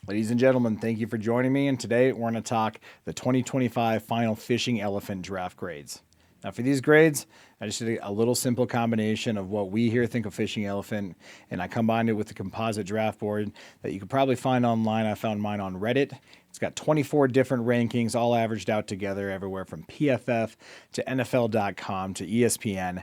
Ladies and gentlemen, thank you for joining me, and today we're going to talk the 2025 final Fishing Elephant draft grades. Now, for these grades, I just did a little simple combination of what we here think of Fishing Elephant, and I combined it with the composite draft board that you could probably find online. I found mine on Reddit. It's got 24 different rankings, all averaged out together, everywhere from PFF to NFL.com to ESPN.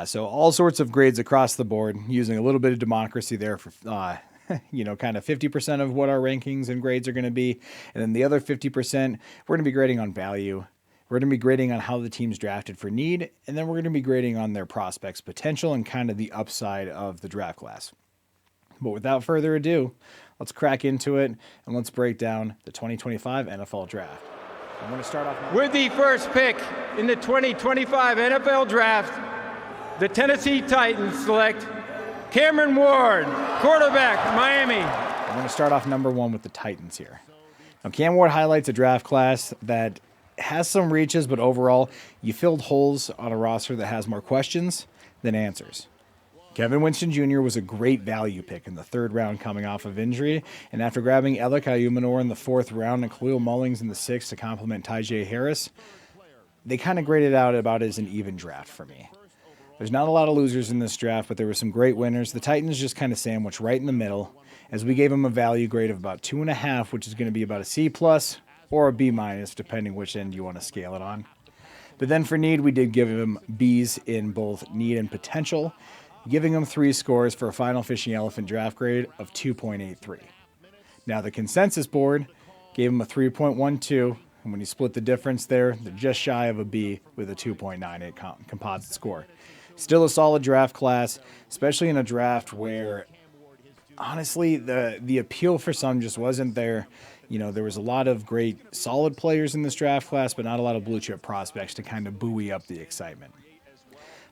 So all sorts of grades across the board, using a little bit of democracy there for kind of 50% of what our rankings and grades are going to be. And then the other 50%, we're going to be grading on value. We're going to be grading on how the team's drafted for need. And then we're going to be grading on their prospects' potential and kind of the upside of the draft class. But without further ado, let's crack into it and let's break down the 2025 NFL Draft. I'm going to start off with the first pick in the 2025 NFL Draft. The Tennessee Titans select Cameron Ward, quarterback, Miami. I'm going to start off number one with the Titans here. Now, Cam Ward highlights a draft class that has some reaches, but overall, you filled holes on a roster that has more questions than answers. Kevin Winston Jr. was a great value pick in the third round coming off of injury, and after grabbing Alec Ayumanor in the fourth round and Khalil Mullings in the sixth to complement Tajay Harris, they kind of graded out about as an even draft for me. There's not a lot of losers in this draft, but there were some great winners. The Titans just kind of sandwiched right in the middle, as we gave them a value grade of about 2.5, which is going to be about a C+ or a B-, depending which end you want to scale it on. But then for need, we did give them Bs in both need and potential, giving them 3 scores for a final Fishing Elephant draft grade of 2.83. Now, the consensus board gave them a 3.12, and when you split the difference there, they're just shy of a B with a 2.98 composite score. Still a solid draft class, especially in a draft where, honestly, the appeal for some just wasn't there. You know, there was a lot of great solid players in this draft class, but not a lot of blue chip prospects to kind of buoy up the excitement.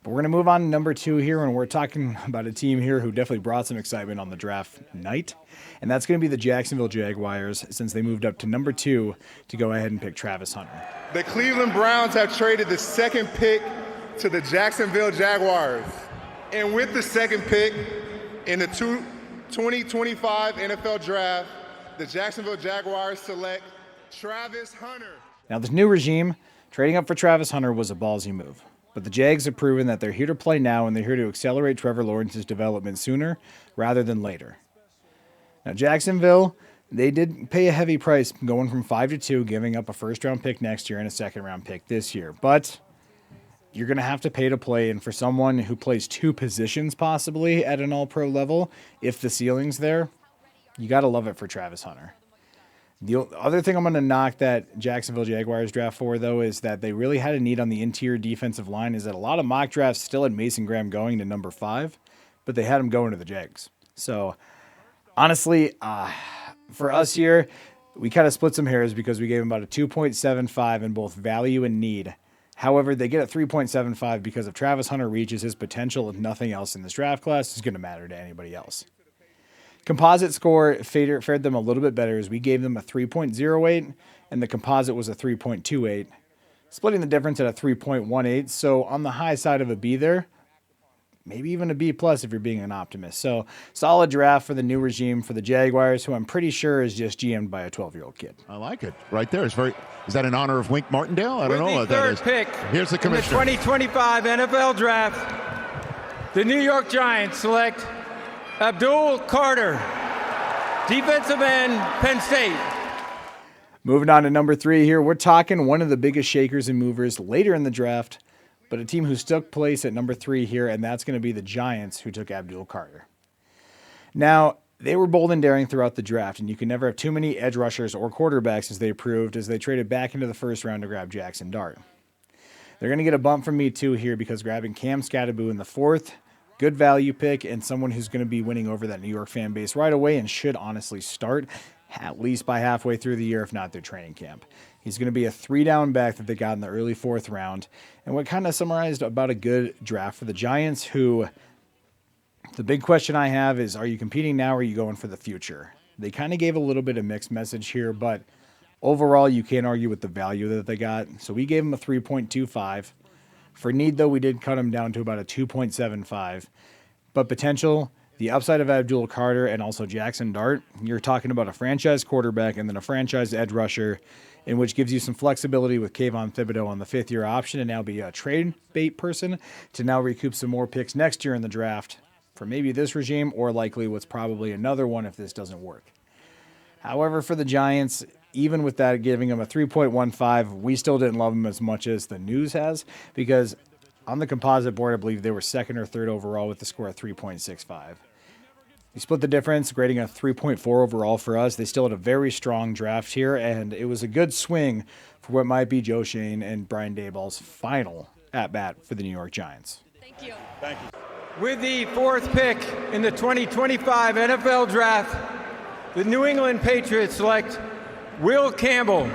But we're going to move on to number 2 here, and we're talking about a team here who definitely brought some excitement on the draft night, and that's going to be the Jacksonville Jaguars, since they moved up to number 2 to go ahead and pick Travis Hunter. The Cleveland Browns have traded the second pick to the Jacksonville Jaguars. And with the second pick in the 2025 NFL Draft, the Jacksonville Jaguars select Travis Hunter. Now, this new regime, trading up for Travis Hunter was a ballsy move. But the Jags have proven that they're here to play now, and they're here to accelerate Trevor Lawrence's development sooner rather than later. Now, Jacksonville, they did pay a heavy price going from 5 to 2, giving up a first-round pick next year and a second-round pick this year. But you're going to have to pay to play, and for someone who plays 2 positions possibly at an all-pro level, if the ceiling's there, you got to love it for Travis Hunter. The other thing I'm going to knock that Jacksonville Jaguars draft for, though, is that they really had a need on the interior defensive line, is that a lot of mock drafts still had Mason Graham going to number 5, but they had him going to the Jags. So, honestly, for us here, we kind of split some hairs because we gave him about a 2.75 in both value and need. However, they get a 3.75 because if Travis Hunter reaches his potential, if nothing else in this draft class is going to matter to anybody else. Composite score fared them a little bit better as we gave them a 3.08 and the composite was a 3.28, splitting the difference at a 3.18. So on the high side of a B there, maybe even a B+ if you're being an optimist. So solid draft for the new regime for the Jaguars, who I'm pretty sure is just GM'd by a 12-year-old kid. I like it right there. Is that in honor of Wink Martindale? I don't know what that is. With the third pick Here's the commissioner. in the 2025 NFL Draft, the New York Giants select Abdul Carter, defensive end, Penn State. Moving on to number 3 here, we're talking one of the biggest shakers and movers later in the draft, but a team who took place at number 3 here, and that's going to be the Giants, who took Abdul Carter. Now, they were bold and daring throughout the draft, and you can never have too many edge rushers or quarterbacks, as they proved, as they traded back into the first round to grab Jackson Dart. They're going to get a bump from me too here, because grabbing Cam Skattebo in the 4th, good value pick, and someone who's going to be winning over that New York fan base right away and should honestly start at least by halfway through the year, if not their training camp. He's going to be a 3-down back that they got in the early 4th round. And what kind of summarized about a good draft for the Giants, who the big question I have is, are you competing now or are you going for the future? They kind of gave a little bit of mixed message here, but overall you can't argue with the value that they got. So we gave them a 3.25. For need, though, we did cut him down to about a 2.75. But potential, The upside of Abdul Carter and also Jackson Dart, you're talking about a franchise quarterback and then a franchise edge rusher, in which gives you some flexibility with Kayvon Thibodeau on the fifth-year option and now be a trade bait person to now recoup some more picks next year in the draft for maybe this regime or likely what's probably another one if this doesn't work. However, for the Giants, even with that giving them a 3.15, we still didn't love them as much as the news has because on the composite board, I believe they were second or third overall with the score of 3.65. You split the difference, grading a 3.4 overall for us. They still had a very strong draft here, and it was a good swing for what might be Joe Schoen and Brian Daboll's final at-bat for the New York Giants. Thank you. Thank you. With the fourth pick in the 2025 NFL Draft, the New England Patriots select Will Campbell,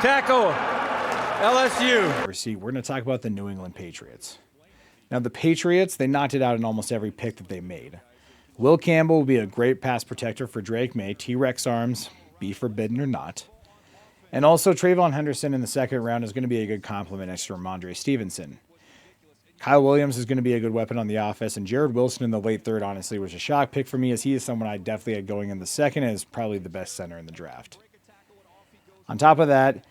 tackle, LSU. We're going to talk about the New England Patriots. Now, the Patriots, they knocked it out in almost every pick that they made. Will Campbell will be a great pass protector for Drake May, T-Rex arms, be forbidden or not. And also, Trayvon Henderson in the second round is going to be a good complement next to Ramondre Stevenson. Kyle Williams is going to be a good weapon on the offense, and Jared Wilson in the late third, honestly, was a shock pick for me, as he is someone I definitely had going in the second and is probably the best center in the draft. On top of that,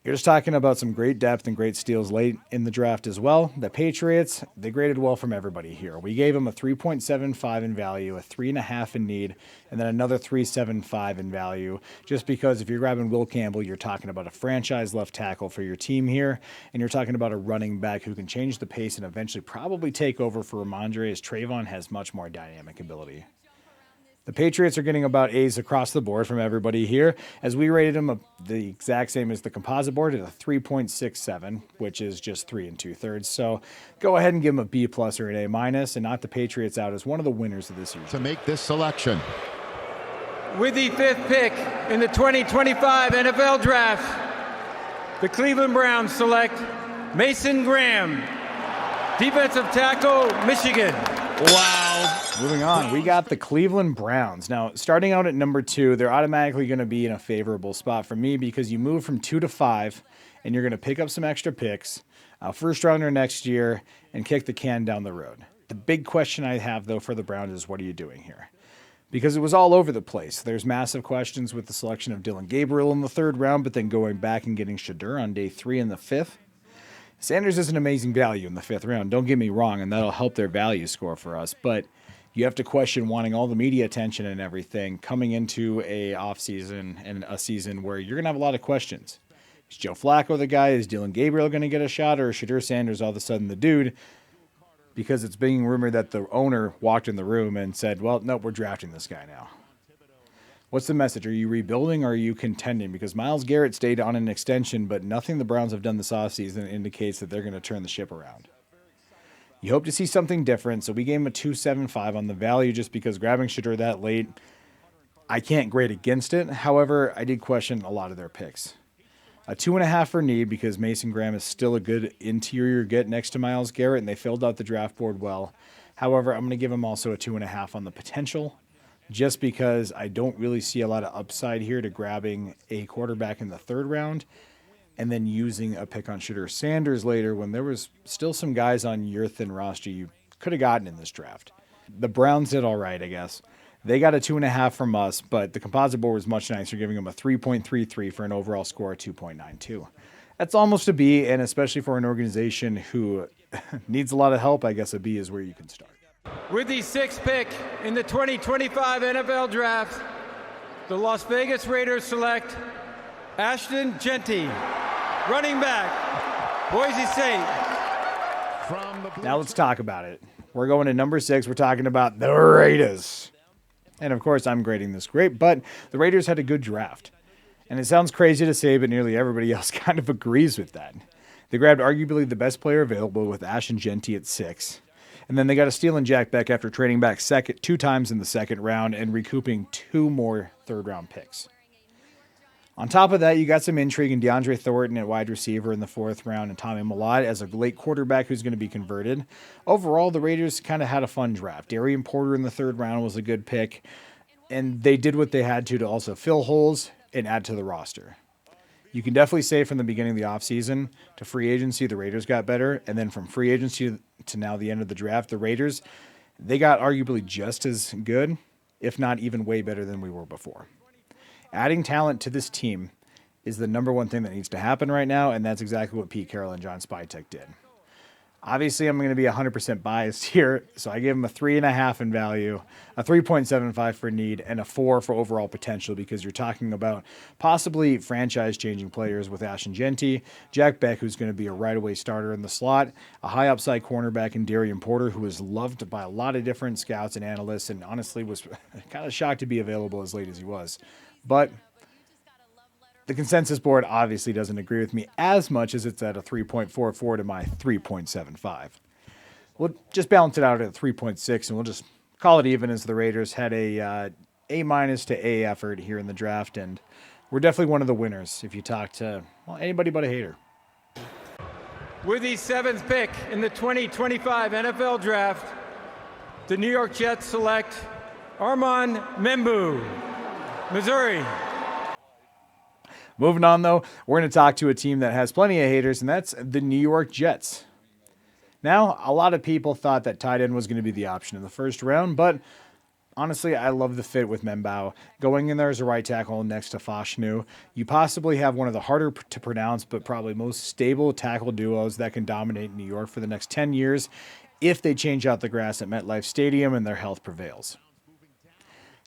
you're just talking about some great depth and great steals late in the draft as well. The Patriots, they graded well from everybody here. We gave them a 3.75 in value, a 3.5 in need, and then another 3.75 in value, just because if you're grabbing Will Campbell, you're talking about a franchise left tackle for your team here, and you're talking about a running back who can change the pace and eventually probably take over for Ramondre, as Trayvon has much more dynamic ability. The Patriots are getting about A's across the board from everybody here, as we rated them the exact same as the composite board at a 3.67, which is just 3 2/3. So go ahead and give them a B plus or an A minus, and knock the Patriots out as one of the winners of this year. To make this selection. With the fifth pick in the 2025 NFL Draft, the Cleveland Browns select Mason Graham, defensive tackle, Michigan. Wow. Moving on, we got the Cleveland Browns. Now, starting out at number 2, they're automatically going to be in a favorable spot for me because you move from 2 to 5, and you're going to pick up some extra picks, first rounder next year, and kick the can down the road. The big question I have, though, for the Browns is what are you doing here? Because it was all over the place. There's massive questions with the selection of Dylan Gabriel in the 3rd round, but then going back and getting Shadur on day 3 in the 5th. Sanders is an amazing value in the 5th round, don't get me wrong, and that'll help their value score for us, but you have to question wanting all the media attention and everything coming into a offseason and a season where you're going to have a lot of questions. Is Joe Flacco the guy? Is Dylan Gabriel going to get a shot? Or is Shadur Sanders all of a sudden the dude? Because it's being rumored that the owner walked in the room and said, well, nope, we're drafting this guy now. What's the message? Are you rebuilding or are you contending? Because Myles Garrett stayed on an extension, but nothing the Browns have done this offseason indicates that they're going to turn the ship around. You hope to see something different, so we gave him a 2.75 on the value just because grabbing Shadur that late, I can't grade against it. However, I did question a lot of their picks. A 2.5 for need because Mason Graham is still a good interior get next to Myles Garrett, and they filled out the draft board well. However, I'm going to give him also a 2.5 on the potential just because I don't really see a lot of upside here to grabbing a quarterback in the 3rd round and then using a pick on Shadur Sanders later when there was still some guys on your thin roster you could have gotten in this draft. The Browns did all right, I guess. They got a 2.5 from us, but the composite board was much nicer, giving them a 3.33 for an overall score of 2.92. That's almost a B, and especially for an organization who needs a lot of help, I guess a B is where you can start. With the 6th pick in the 2025 NFL Draft, the Las Vegas Raiders select Ashton Jeanty, running back, Boise State. Now let's talk about it. We're going to number 6. We're talking about the Raiders. And of course, I'm grading this great, but the Raiders had a good draft. And it sounds crazy to say, but nearly everybody else kind of agrees with that. They grabbed arguably the best player available with Ashton Jeanty at 6. And then they got a steal and Jack Beck after trading back 2 times in the 2nd round and recouping 2 more 3rd-round picks. On top of that, you got some intrigue in DeAndre Thornton at wide receiver in the 4th round and Tommy Millott as a late quarterback who's going to be converted. Overall, the Raiders kind of had a fun draft. Darian Porter in the 3rd round was a good pick, and they did what they had to also fill holes and add to the roster. You can definitely say from the beginning of the offseason to free agency, the Raiders got better, and then from free agency to now the end of the draft, the Raiders, They got arguably just as good, if not even way better than we were before. Adding talent to this team is the number one thing that needs to happen right now, and that's exactly what Pete Carroll and John Spytek did. Obviously, I'm going to be 100% biased here, so I gave him a 3.5 in value, a 3.75 for need, and a 4 for overall potential, because you're talking about possibly franchise-changing players with Ashton Genty, Jack Beck, who's going to be a right-away starter in the slot, a high-upside cornerback in Darian Porter, who is loved by a lot of different scouts and analysts, and honestly was kind of shocked to be available as late as he was. But the consensus board obviously doesn't agree with me as much as it's at a 3.44 to my 3.75. We'll just balance it out at 3.6, and we'll just call it even, as the Raiders had a A- to A effort here in the draft, and we're definitely one of the winners if you talk to anybody but a hater. With the 7th pick in the 2025 NFL Draft, the New York Jets select Armand Membu, Missouri. Moving on, though, we're going to talk to a team that has plenty of haters, and that's the New York Jets. Now, a lot of people thought that tight end was going to be the option in the first round, but honestly, I love the fit with Membao. Going in there as a right tackle next to Fashanu, you possibly have one of the harder to pronounce but probably most stable tackle duos that can dominate New York for the next 10 years if they change out the grass at MetLife Stadium and their health prevails.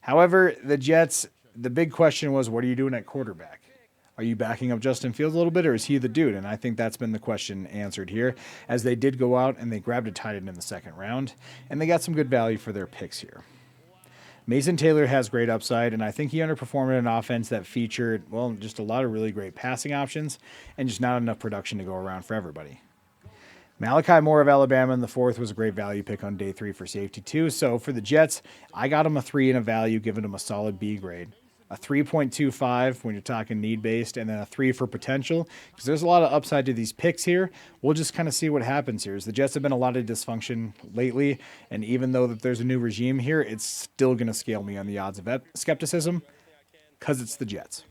However, the Jets, the big question was, what are you doing at quarterback? Are you backing up Justin Fields a little bit, or is he the dude? And I think that's been the question answered here, as they did go out and they grabbed a tight end in the second round, and they got some good value for their picks here. Mason Taylor has great upside, and I think he underperformed in an offense that featured, just a lot of really great passing options and just not enough production to go around for everybody. Malachi Moore of Alabama in the 4th was a great value pick on day 3 for safety too. So for the Jets, I got him a 3 in a value, giving him a solid B grade. A 3.25 when you're talking need-based, and then a 3 for potential, because there's a lot of upside to these picks here. We'll just kind of see what happens here. As the Jets have been a lot of dysfunction lately, and even though that there's a new regime here, it's still going to scale me on the odds of skepticism, because it's the Jets.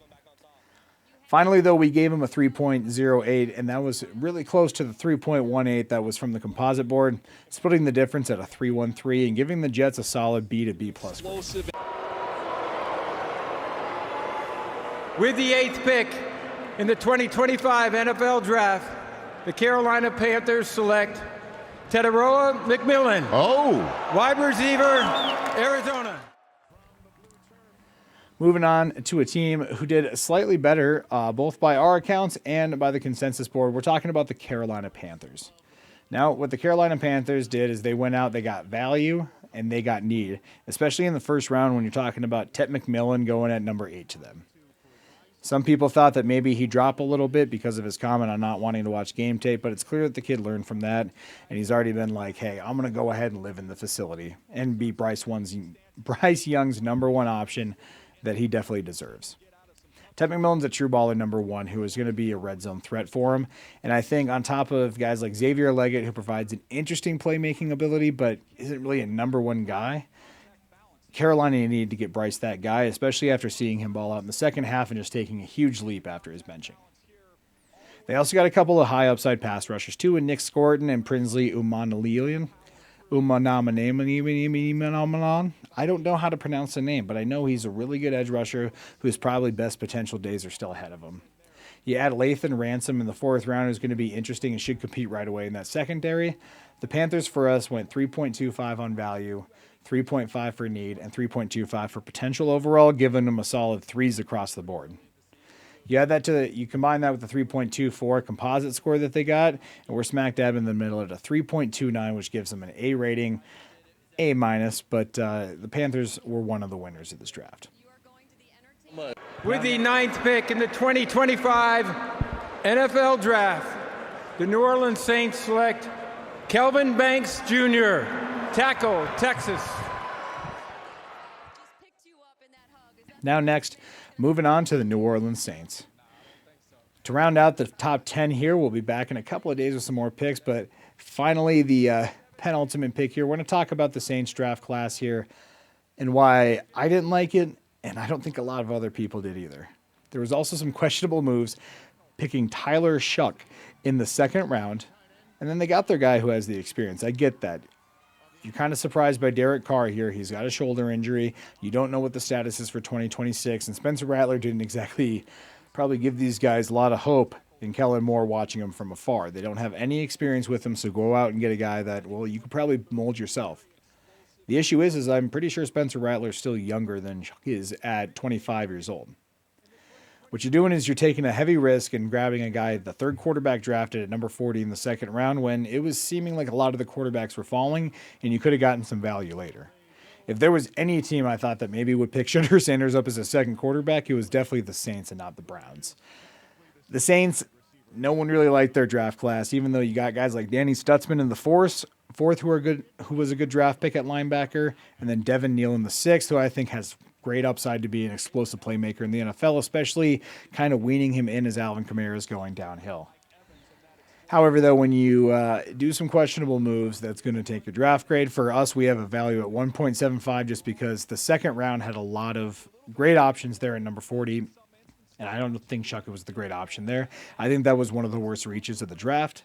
Finally, though, we gave him a 3.08, and that was really close to the 3.18 that was from the composite board, splitting the difference at a 3.13 and giving the Jets a solid B to B plus grade. With the 8th pick in the 2025 NFL Draft, the Carolina Panthers select Tedoroa McMillan, wide receiver, Arizona. Moving on to a team who did slightly better, both by our accounts and by the consensus board. We're talking about the Carolina Panthers. Now, what the Carolina Panthers did is they went out, they got value, and they got need, especially in the first round when you're talking about Ted McMillan going at number 8 to them. Some people thought that maybe he dropped a little bit because of his comment on not wanting to watch game tape, but it's clear that the kid learned from that, and he's already been like, hey, I'm going to go ahead and live in the facility and be Bryce Young's number 1 option that he definitely deserves. Ted McMillan's a true baller number 1 who is going to be a red zone threat for him, and I think on top of guys like Xavier Leggett, who provides an interesting playmaking ability but isn't really a number 1 guy, Carolina needed to get Bryce that guy, especially after seeing him ball out in the second half and just taking a huge leap after his benching. They also got a couple of high upside pass rushers too, in Nick Scorton and Prinsley Umanamian. I don't know how to pronounce the name, but I know he's a really good edge rusher whose probably best potential days are still ahead of him. You add Lathan Ransom in the 4th round, who's going to be interesting and should compete right away in that secondary. The Panthers for us went 3.25 on value, 3.5 for need, and 3.25 for potential overall, giving them a solid 3s across the board. You add that you combine that with the 3.24 composite score that they got, and we're smack dab in the middle at a 3.29, which gives them an A rating, A-, but the Panthers were one of the winners of this draft. With the 9th pick in the 2025 NFL Draft, the New Orleans Saints select Kelvin Banks Jr., tackle, Texas. Now next, moving on to the New Orleans Saints. To round out the top 10 here, we'll be back in a couple of days with some more picks, but finally the penultimate pick here. We're going to talk about the Saints draft class here and why I didn't like it, and I don't think a lot of other people did either. There was also some questionable moves, picking Tyler Shuck in the 2nd round, and then they got their guy who has the experience. I get that. you're kind of surprised by Derek Carr here. He's got a shoulder injury. You don't know what the status is for 2026. And Spencer Rattler didn't exactly probably give these guys a lot of hope in Kellen Moore watching him from afar. They don't have any experience with him, so go out and get a guy that, well, you could probably mold yourself. The issue is I'm pretty sure Spencer Rattler is still younger than he is at 25 years old. What you're doing is you're taking a heavy risk and grabbing a guy, the third quarterback drafted at number 40 in the second round, when it was seeming like a lot of the quarterbacks were falling, and you could have gotten some value later. If there was any team I thought that maybe would pick Shedeur Sanders up as a second quarterback, it was definitely the Saints and not the Browns. The Saints, no one really liked their draft class, even though you got guys like Danny Stutzman in the fourth who was a good draft pick at linebacker, and then Devin Neal in the sixth, who I think has great upside to be an explosive playmaker in the NFL, especially kind of weaning him in as Alvin Kamara is going downhill. However, though, when you do some questionable moves, that's going to take your draft grade. For us, we have a value at 1.75 just because the second round had a lot of great options there at number 40, and I don't think Shuka was the great option there. I think that was one of the worst reaches of the draft.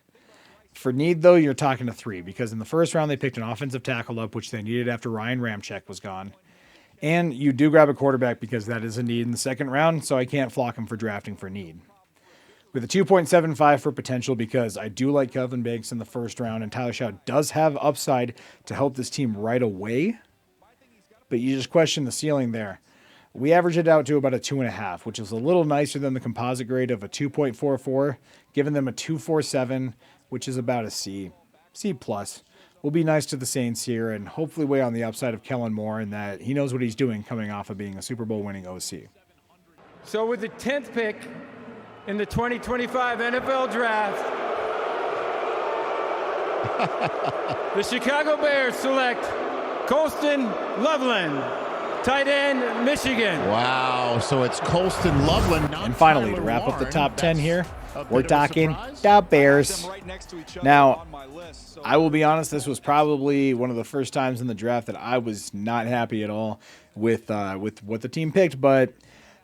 For need, though, you're talking to 3, because in the first round they picked an offensive tackle up, which they needed after Ryan Ramczyk was gone. And you do grab a quarterback because that is a need in the second round, so I can't flock him for drafting for need. With a 2.75 for potential, because I do like Kelvin Banks in the first round, and Tyler Shaw does have upside to help this team right away, but you just question the ceiling there. We average it out to about a 2.5, which is a little nicer than the composite grade of a 2.44, giving them a 2.47, which is about a C plus. We'll be nice to the Saints here and hopefully weigh on the upside of Kellen Moore and that he knows what he's doing coming off of being a Super Bowl winning OC. So with the 10th pick in the 2025 NFL Draft, the Chicago Bears select Colston Loveland, tight end, Michigan. Wow, so it's Colston Loveland. Not And finally, Tyler to wrap up the Warren. top 10 here, That's a we're bit of a talking surprise. the Bears. Now, I will be honest, this was probably one of the first times in the draft that I was not happy at all with what the team picked, but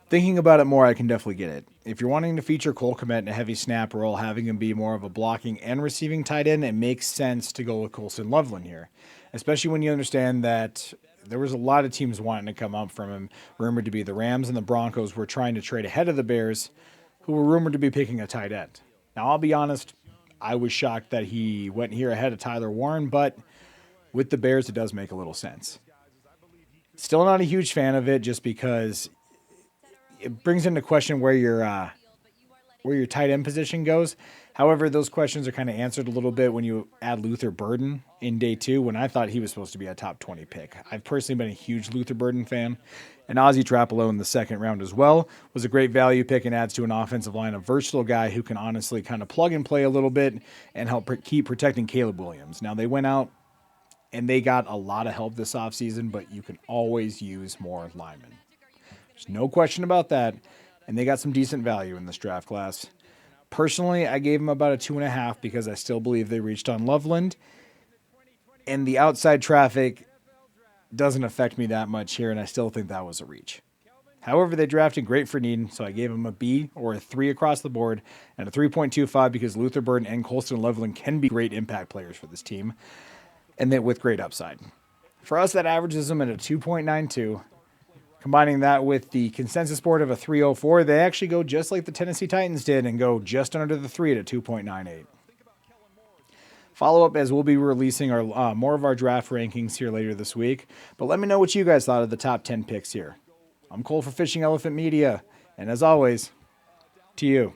thinking about it more, I can definitely get it. If you're wanting to feature Cole Kmet in a heavy snap role, having him be more of a blocking and receiving tight end, it makes sense to go with Colston Loveland here, especially when you understand that there was a lot of teams wanting to come up from him, rumored to be the Rams and the Broncos were trying to trade ahead of the Bears, who were rumored to be picking a tight end. Now, I'll be honest, I was shocked that he went here ahead of Tyler Warren, but with the Bears, it does make a little sense. Still not a huge fan of it just because it brings into question where your tight end position goes. However, those questions are kind of answered a little bit when you add Luther Burden in day 2 when I thought he was supposed to be a top 20 pick. I've personally been a huge Luther Burden fan. And Ozzie Trapelo in the second round as well was a great value pick and adds to an offensive line, a versatile guy who can honestly kind of plug and play a little bit and help keep protecting Caleb Williams. Now, they went out and they got a lot of help this offseason, but you can always use more linemen. There's no question about that. And they got some decent value in this draft class. Personally, I gave them about a 2.5 because I still believe they reached on Loveland. And the outside traffic doesn't affect me that much here, and I still think that was a reach. However, they drafted great for need, so I gave them a B or a 3 across the board, and a 3.25 because Luther Burden and Colston Loveland can be great impact players for this team, and then with great upside. For us, that averages them at a 2.92. Combining that with the consensus board of a 3.04, they actually go just like the Tennessee Titans did and go just under the 3 at a 2.98. Follow up as we'll be releasing our more of our draft rankings here later this week. But let me know what you guys thought of the top 10 picks here. I'm Cole for Fishing Elephant Media, and as always, to you.